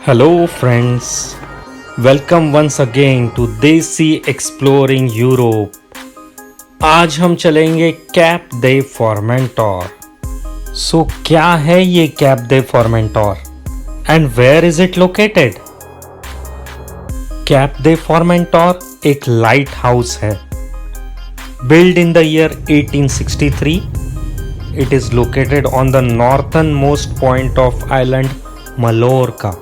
Hello, friends. Welcome once again to Desi Exploring Europe. आज हम चलेंगे कैप दे फॉर्मेंटोर. सो क्या है ये Cap de Formentor and where is it located? Cap de Formentor एक lighthouse है. Built in the year 1863, it is located on the northernmost point of island Mallorca.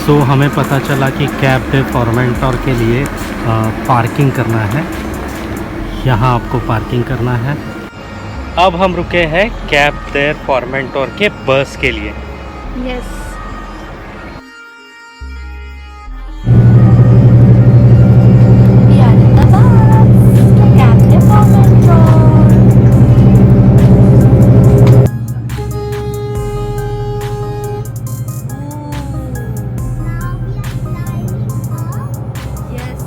तो हमें पता चला कि कैप दे फॉर्मेंटोर के लिए पार्किंग करना है. यहाँ आपको पार्किंग करना है. अब हम रुके हैं कैप दे फॉर्मेंटोर के बस के लिए. Yes. We are in the bus to Cap de Formentor. Yes.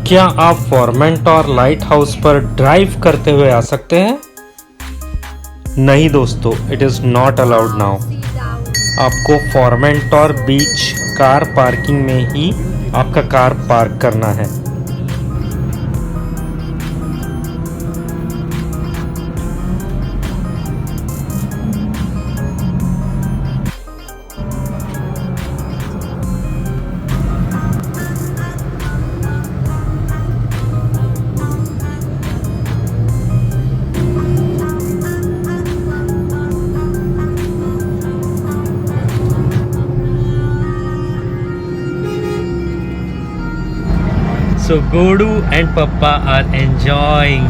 क्या आप फॉर्मेंटोर लाइट हाउस पर ड्राइव करते हुए आ सकते हैं? नहीं दोस्तों, it is not allowed now. आपको फॉर्मेंटोर बीच कार पार्किंग में ही आपका कार पार्क करना है. So Godu and Papa are enjoying.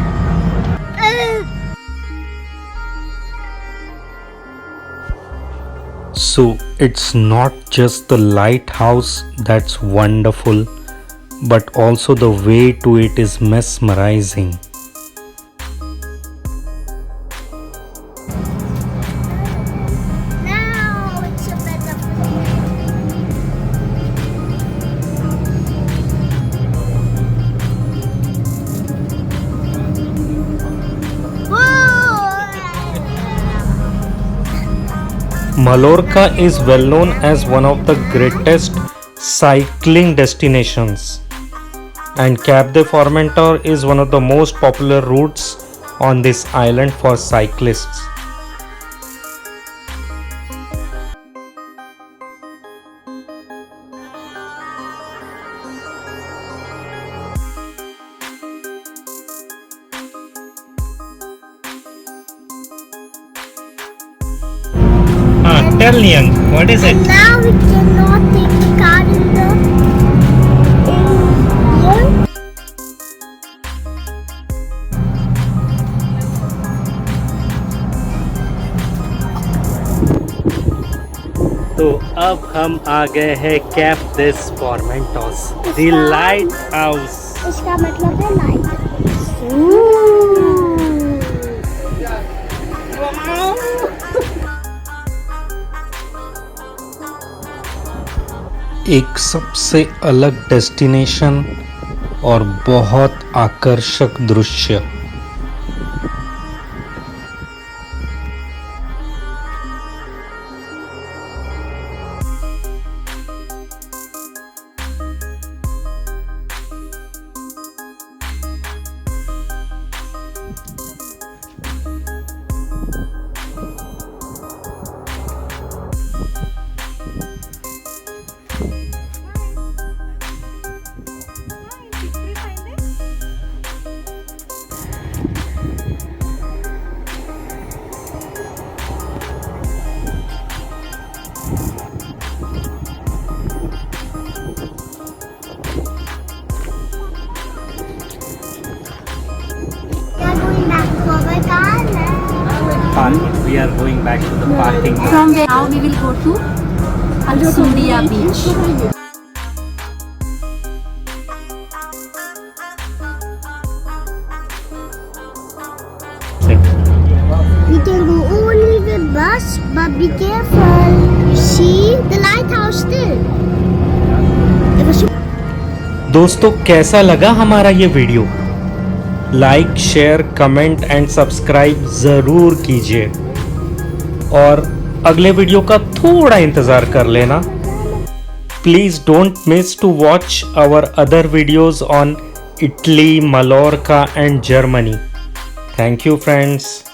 So it's not just the lighthouse that's wonderful, but also the way to it is mesmerizing. Now it's a better place. Mallorca is well known as one of the greatest cycling destinations, and Cap de Formentor is one of the most popular routes on this island for cyclists. Tell Niang, what is it? Now we cannot take the car in here. तो अब हम आ गए हैं Cap de Formentor, the lighthouse. इसका मतलब है light. एक सबसे अलग डेस्टिनेशन और बहुत आकर्षक दृश्य. We are going back to the parking lot. From where now we will go to Alsuria beach. We can go only with bus, but be careful. You see the lighthouse still. दोस्तों कैसा लगा हमारा ये video? Like share comment and subscribe ज़रूर कीजिए और अगले video का थोड़ा इंतज़ार कर लेना. Please don't miss to watch our other videos on Italy, Mallorca and Germany. Thank you friends.